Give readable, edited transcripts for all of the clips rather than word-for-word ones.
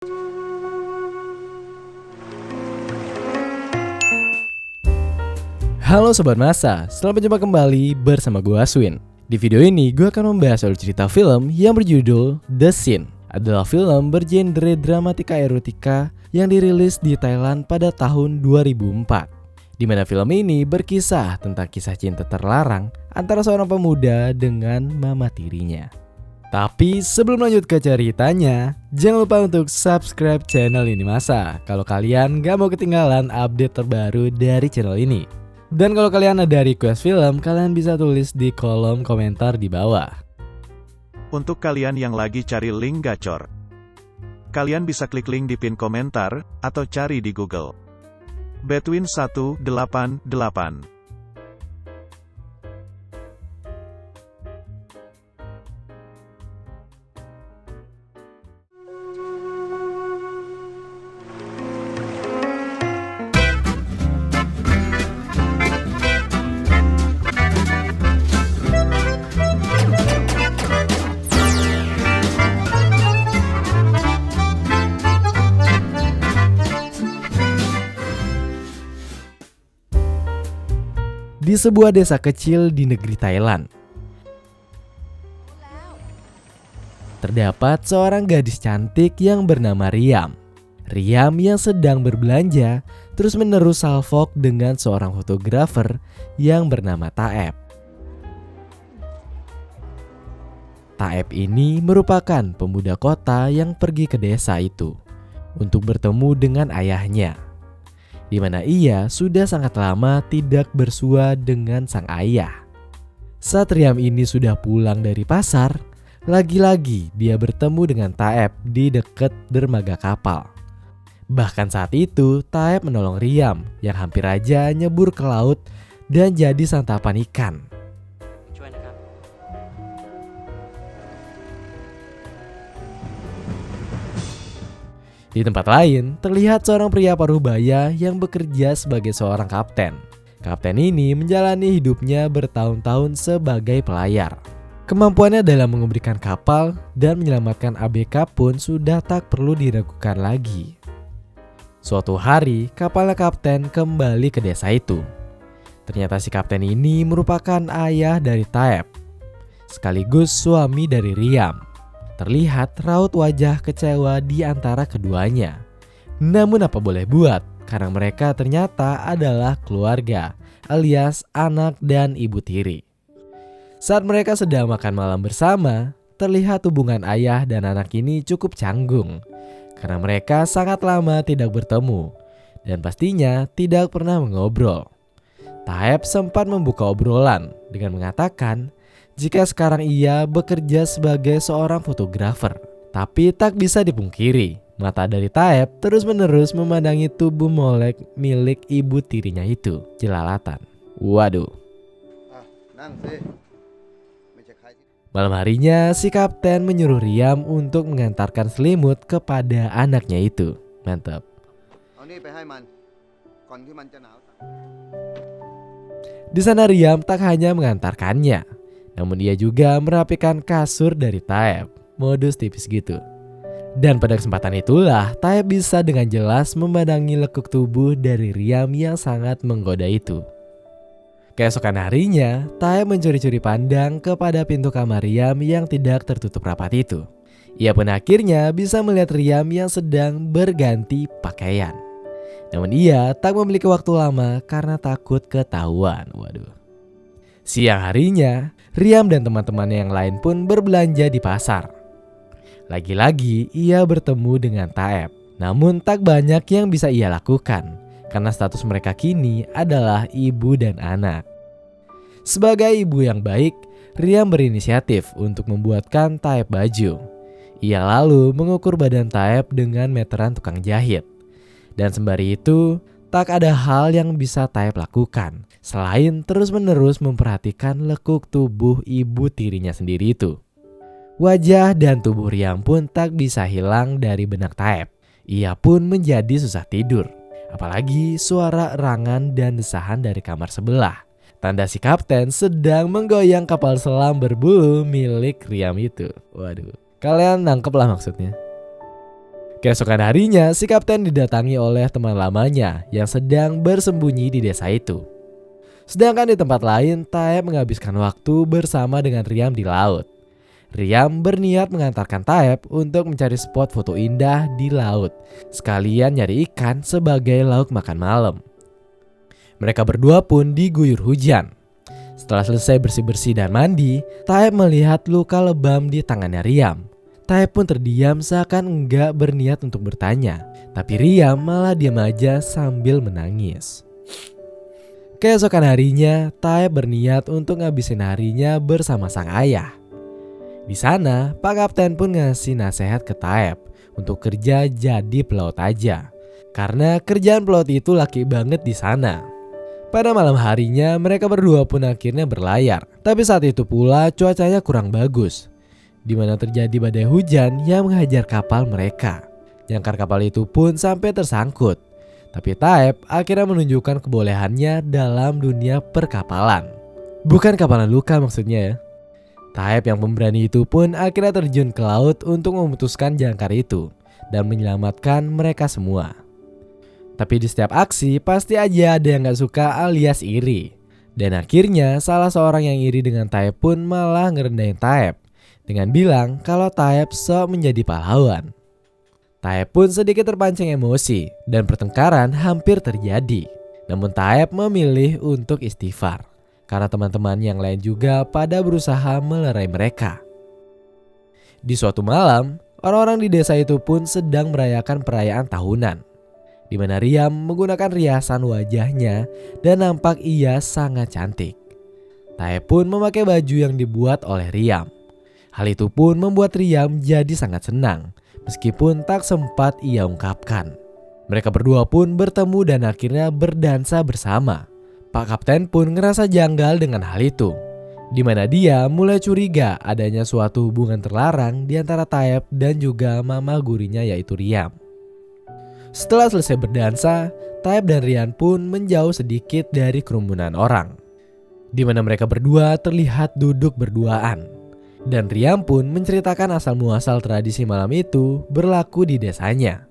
Halo Sobat Masa, selamat berjumpa kembali bersama gue Aswin. Di video ini gue akan membahas soal cerita film yang berjudul The Scene. Adalah film bergenre dramatika erotika yang dirilis di Thailand pada tahun 2004. Di mana film ini berkisah tentang kisah cinta terlarang antara seorang pemuda dengan mama tirinya. Tapi sebelum lanjut ke ceritanya, jangan lupa untuk subscribe channel ini Masa kalau kalian gak mau ketinggalan update terbaru dari channel ini. Dan kalau kalian ada request film, kalian bisa tulis di kolom komentar di bawah. Untuk kalian yang lagi cari link gacor, kalian bisa klik link di pin komentar, atau cari di Google. Between 188. Di sebuah desa kecil di negeri Thailand, terdapat seorang gadis cantik yang bernama Riam. Riam yang sedang berbelanja terus-menerus salvok dengan seorang fotografer yang bernama Taeb. Taeb ini merupakan pemuda kota yang pergi ke desa itu untuk bertemu dengan ayahnya, di mana ia sudah sangat lama tidak bersua dengan sang ayah. Saat Riam ini sudah pulang dari pasar, lagi-lagi dia bertemu dengan Taeb di dekat dermaga kapal. Bahkan saat itu Taeb menolong Riam yang hampir aja nyebur ke laut dan jadi santapan ikan. Di tempat lain, terlihat seorang pria paruh baya yang bekerja sebagai seorang kapten. Kapten ini menjalani hidupnya bertahun-tahun sebagai pelayar. Kemampuannya dalam mengemudikan kapal dan menyelamatkan ABK pun sudah tak perlu diragukan lagi. Suatu hari, kapalnya kapten kembali ke desa itu. Ternyata si kapten ini merupakan ayah dari Taeb, sekaligus suami dari Riam. Terlihat raut wajah kecewa di antara keduanya. Namun apa boleh buat, karena mereka ternyata adalah keluarga, alias anak dan ibu tiri. Saat mereka sedang makan malam bersama, terlihat hubungan ayah dan anak ini cukup canggung, karena mereka sangat lama tidak bertemu, dan pastinya tidak pernah mengobrol. Taeb sempat membuka obrolan dengan mengatakan jika sekarang ia bekerja sebagai seorang fotografer. Tapi tak bisa dipungkiri, mata dari Taeb terus-menerus memandangi tubuh molek milik ibu tirinya itu, jelalatan. Waduh. Malam harinya, si kapten menyuruh Riam untuk mengantarkan selimut kepada anaknya itu. Mantap. Di sana Riam tak hanya mengantarkannya, namun ia juga merapikan kasur dari Taeb, modus tipis gitu. Dan pada kesempatan itulah Taeb bisa dengan jelas memandangi lekuk tubuh dari Riam yang sangat menggoda itu. Keesokan harinya, Taeb mencuri-curi pandang kepada pintu kamar Riam yang tidak tertutup rapat itu. Ia pun akhirnya bisa melihat Riam yang sedang berganti pakaian. Namun ia tak memiliki waktu lama karena takut ketahuan. Waduh. Siang harinya, Riam dan teman-temannya yang lain pun berbelanja di pasar. Lagi-lagi ia bertemu dengan Taeb. Namun tak banyak yang bisa ia lakukan, karena status mereka kini adalah ibu dan anak. Sebagai ibu yang baik, Riam berinisiatif untuk membuatkan Taeb baju. Ia lalu mengukur badan Taeb dengan meteran tukang jahit. Dan sembari itu, tak ada hal yang bisa Taeb lakukan selain terus-menerus memperhatikan lekuk tubuh ibu tirinya sendiri itu. Wajah dan tubuh Riam pun tak bisa hilang dari benak Taeb. Ia pun menjadi susah tidur. Apalagi suara erangan dan desahan dari kamar sebelah. Tanda si kapten sedang menggoyang kapal selam berbulu milik Riam itu. Waduh, kalian nangkep lah maksudnya. Keesokan harinya, si kapten didatangi oleh teman lamanya yang sedang bersembunyi di desa itu. Sedangkan di tempat lain, Taeb menghabiskan waktu bersama dengan Riam di laut. Riam berniat mengantarkan Taeb untuk mencari spot foto indah di laut, sekalian nyari ikan sebagai lauk makan malam. Mereka berdua pun diguyur hujan. Setelah selesai bersih-bersih dan mandi, Taeb melihat luka lebam di tangannya Riam. Taeb pun terdiam seakan enggak berniat untuk bertanya, tapi Riam malah diam aja sambil menangis. Keesokan harinya, Taeb berniat untuk ngabisin harinya bersama sang ayah. Di sana, Pak Kapten pun ngasih nasihat ke Taeb untuk kerja jadi pelaut aja, karena kerjaan pelaut itu laki banget di sana. Pada malam harinya, mereka berdua pun akhirnya berlayar, tapi saat itu pula cuacanya kurang bagus, di mana terjadi badai hujan yang menghajar kapal mereka. Jangkar kapal itu pun sampai tersangkut. Tapi Taeb akhirnya menunjukkan kebolehannya dalam dunia perkapalan. Bukan kapalan luka maksudnya ya. Taeb yang pemberani itu pun akhirnya terjun ke laut untuk memutuskan jangkar itu dan menyelamatkan mereka semua. Tapi di setiap aksi pasti aja ada yang gak suka alias iri. Dan akhirnya salah seorang yang iri dengan Taeb pun malah ngerendahin Taeb dengan bilang kalau Taeb sok menjadi pahlawan. Taeb pun sedikit terpancing emosi dan pertengkaran hampir terjadi. Namun Taeb memilih untuk istighfar karena teman-teman yang lain juga pada berusaha melerai mereka. Di suatu malam, orang-orang di desa itu pun sedang merayakan perayaan tahunan, di mana Riam menggunakan riasan wajahnya dan nampak ia sangat cantik. Taeb pun memakai baju yang dibuat oleh Riam. Hal itu pun membuat Riam jadi sangat senang, meskipun tak sempat ia ungkapkan. Mereka berdua pun bertemu dan akhirnya berdansa bersama. Pak Kapten pun ngerasa janggal dengan hal itu, di mana dia mulai curiga adanya suatu hubungan terlarang di antara Taeb dan juga mama gurinya yaitu Riam. Setelah selesai berdansa, Taeb dan Rian pun menjauh sedikit dari kerumunan orang, di mana mereka berdua terlihat duduk berduaan. Dan Riam pun menceritakan asal-muasal tradisi malam itu berlaku di desanya.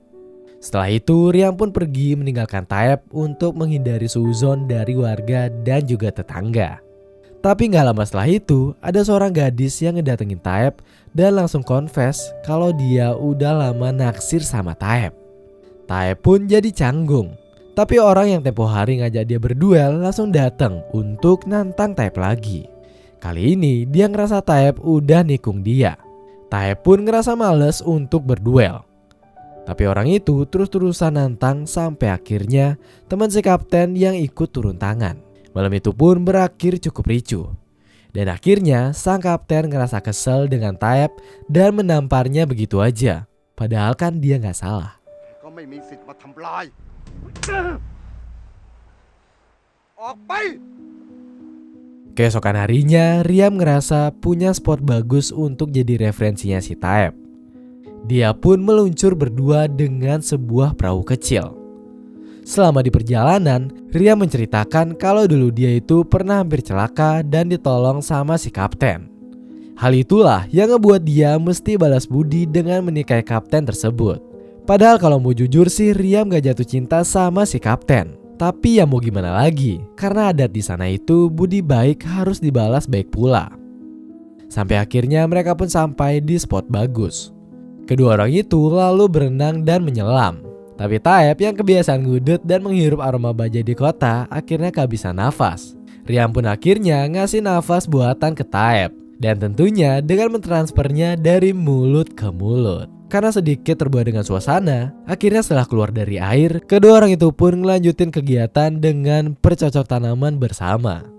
Setelah itu Riam pun pergi meninggalkan Taeb untuk menghindari suuzon dari warga dan juga tetangga. Tapi gak lama setelah itu ada seorang gadis yang ngedatengin Taeb dan langsung confess kalau dia udah lama naksir sama Taeb. Taeb pun jadi canggung. Tapi orang yang tempo hari ngajak dia berduel langsung datang untuk nantang Taeb lagi. Kali ini dia ngerasa Taeb udah nikung dia. Taeb pun ngerasa males untuk berduel. Tapi orang itu terus-terusan nantang sampai akhirnya teman si kapten yang ikut turun tangan. Malam itu pun berakhir cukup ricuh. Dan akhirnya sang kapten ngerasa kesel dengan Taeb dan menamparnya begitu aja. Padahal kan dia gak salah. Keesokan harinya, Riam ngerasa punya spot bagus untuk jadi referensinya si Taeb. Dia pun meluncur berdua dengan sebuah perahu kecil. Selama di perjalanan, Riam menceritakan kalau dulu dia itu pernah hampir celaka dan ditolong sama si kapten. Hal itulah yang ngebuat dia mesti balas budi dengan menikahi kapten tersebut. Padahal kalau mau jujur sih, Riam gak jatuh cinta sama si kapten. Tapi ya mau gimana lagi, karena adat di sana itu budi baik harus dibalas baik pula. Sampai akhirnya mereka pun sampai di spot bagus. Kedua orang itu lalu berenang dan menyelam. Tapi Taeb yang kebiasaan ngudut dan menghirup aroma bajai di kota akhirnya kehabisan nafas. Riam pun akhirnya ngasih nafas buatan ke Taeb. Dan tentunya dengan mentransfernya dari mulut ke mulut. Karena sedikit terbuat dengan suasana, akhirnya setelah keluar dari air, kedua orang itu pun ngelanjutin kegiatan dengan bercocok tanaman bersama.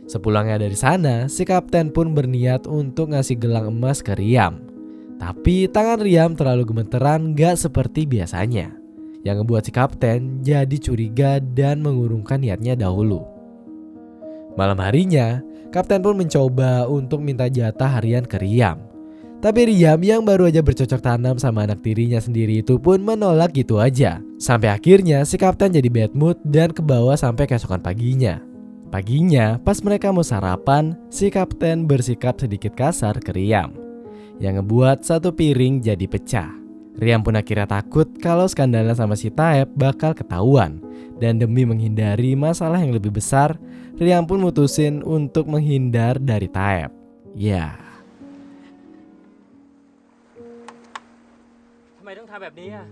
Sepulangnya dari sana, si kapten pun berniat untuk ngasih gelang emas ke Riam. Tapi tangan Riam terlalu gemeteran gak seperti biasanya, yang ngebuat si kapten jadi curiga dan mengurungkan niatnya dahulu. Malam harinya, kapten pun mencoba untuk minta jatah harian ke Riam. Tapi Riam yang baru aja bercocok tanam sama anak tirinya sendiri itu pun menolak gitu aja. Sampai akhirnya si kapten jadi bad mood dan kebawa sampai keesokan paginya. Paginya pas mereka mau sarapan, si kapten bersikap sedikit kasar ke Riam, yang ngebuat satu piring jadi pecah. Riam pun akhirnya takut kalau skandalnya sama si Taep bakal ketahuan. Dan demi menghindari masalah yang lebih besar, Riam pun mutusin untuk menghindar dari Taep. Ya. ทำไมต้องทำแบบนี้อ่ะ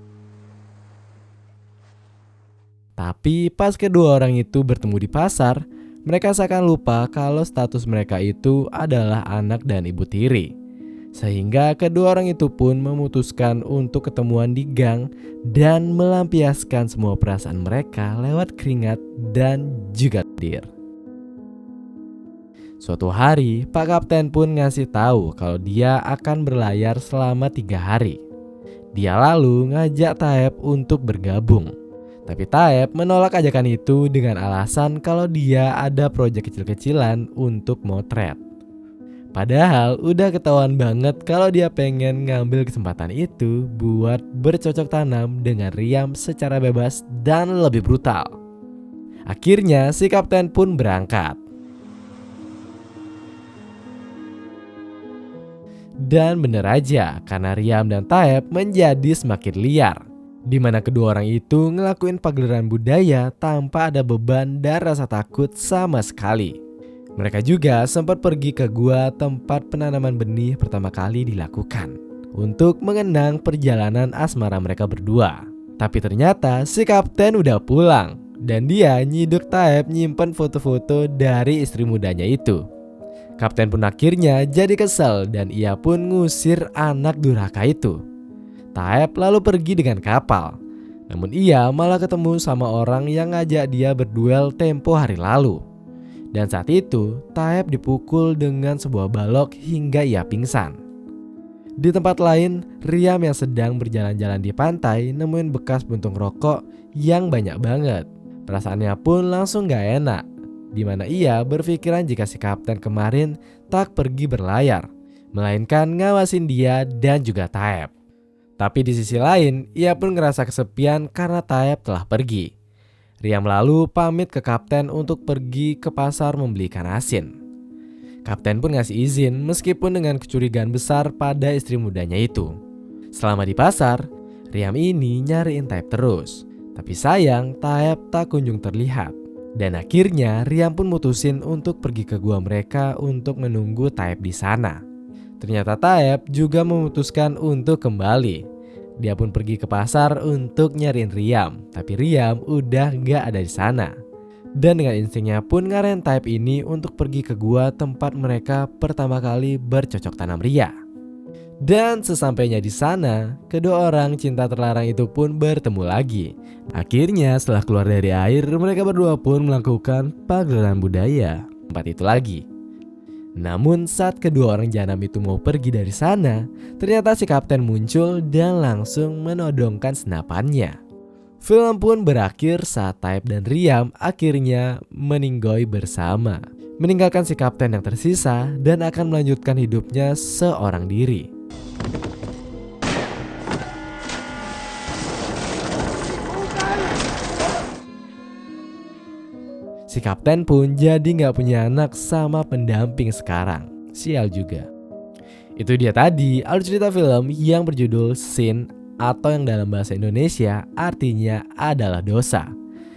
Tapi pas kedua orang itu bertemu di pasar, mereka seakan lupa kalau status mereka itu adalah anak dan ibu tiri. Sehingga kedua orang itu pun memutuskan untuk ketemuan di gang dan melampiaskan semua perasaan mereka lewat keringat dan juga tir. Suatu hari, Pak Kapten pun ngasih tahu kalau dia akan berlayar selama 3 hari. Dia lalu ngajak Taep untuk bergabung. Tapi Taep menolak ajakan itu dengan alasan kalau dia ada proyek kecil-kecilan untuk motret. Padahal udah ketahuan banget kalau dia pengen ngambil kesempatan itu buat bercocok tanam dengan Riam secara bebas dan lebih brutal. Akhirnya si kapten pun berangkat. Dan bener aja, karena Riam dan Taep menjadi semakin liar, di mana kedua orang itu ngelakuin pagelaran budaya tanpa ada beban dan rasa takut sama sekali. Mereka juga sempat pergi ke gua tempat penanaman benih pertama kali dilakukan untuk mengenang perjalanan asmara mereka berdua. Tapi ternyata si kapten udah pulang dan dia nyiduk Taep nyimpen foto-foto dari istri mudanya itu. Kapten pun akhirnya jadi kesel dan ia pun ngusir anak durhaka itu. Taep lalu pergi dengan kapal. Namun ia malah ketemu sama orang yang ngajak dia berduel tempo hari lalu. Dan saat itu Taep dipukul dengan sebuah balok hingga ia pingsan. Di tempat lain, Riam yang sedang berjalan-jalan di pantai nemuin bekas puntung rokok yang banyak banget. Perasaannya pun langsung gak enak, di mana ia berpikiran jika si kapten kemarin tak pergi berlayar, melainkan ngawasin dia dan juga Taep. Tapi di sisi lain, ia pun ngerasa kesepian karena Taep telah pergi. Riam lalu pamit ke kapten untuk pergi ke pasar membeli ikan asin. Kapten pun ngasih izin meskipun dengan kecurigaan besar pada istri mudanya itu. Selama di pasar, Riam ini nyariin Taep terus. Tapi sayang Taep tak kunjung terlihat. Dan akhirnya Riam pun mutusin untuk pergi ke gua mereka untuk menunggu Taep di sana. Ternyata Taep juga memutuskan untuk kembali. Dia pun pergi ke pasar untuk nyariin Riam, tapi Riam udah gak ada di sana. Dan dengan instingnya pun ngarahin Taep ini untuk pergi ke gua tempat mereka pertama kali bercocok tanam ria. Dan sesampainya di sana, kedua orang cinta terlarang itu pun bertemu lagi. Akhirnya setelah keluar dari air, mereka berdua pun melakukan pagelaran budaya tempat itu lagi. Namun saat kedua orang jahanam itu mau pergi dari sana, ternyata si kapten muncul dan langsung menodongkan senapannya. Film pun berakhir saat Taep dan Riam akhirnya meninggoy bersama, meninggalkan si kapten yang tersisa dan akan melanjutkan hidupnya seorang diri. Si kapten pun jadi gak punya anak sama pendamping sekarang. Sial juga. Itu dia tadi alur cerita film yang berjudul Sin, atau yang dalam bahasa Indonesia artinya adalah dosa,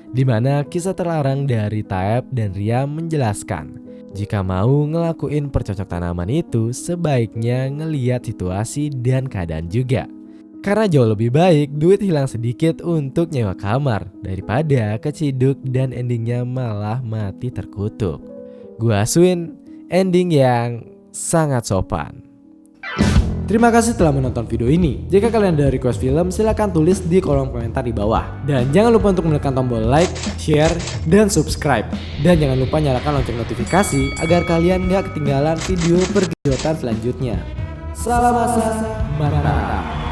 dimana kisah terlarang dari Taep dan Riam menjelaskan jika mau ngelakuin percocok tanaman itu sebaiknya ngeliat situasi dan keadaan juga. Karena jauh lebih baik duit hilang sedikit untuk nyewa kamar daripada keciduk dan endingnya malah mati terkutuk. Gua asuin ending yang sangat sopan. Terima kasih telah menonton video ini. Jika kalian ada request film, silahkan tulis di kolom komentar di bawah. Dan jangan lupa untuk menekan tombol like, share, dan subscribe. Dan jangan lupa nyalakan lonceng notifikasi agar kalian gak ketinggalan video pergejotan selanjutnya. Salam masa mantap.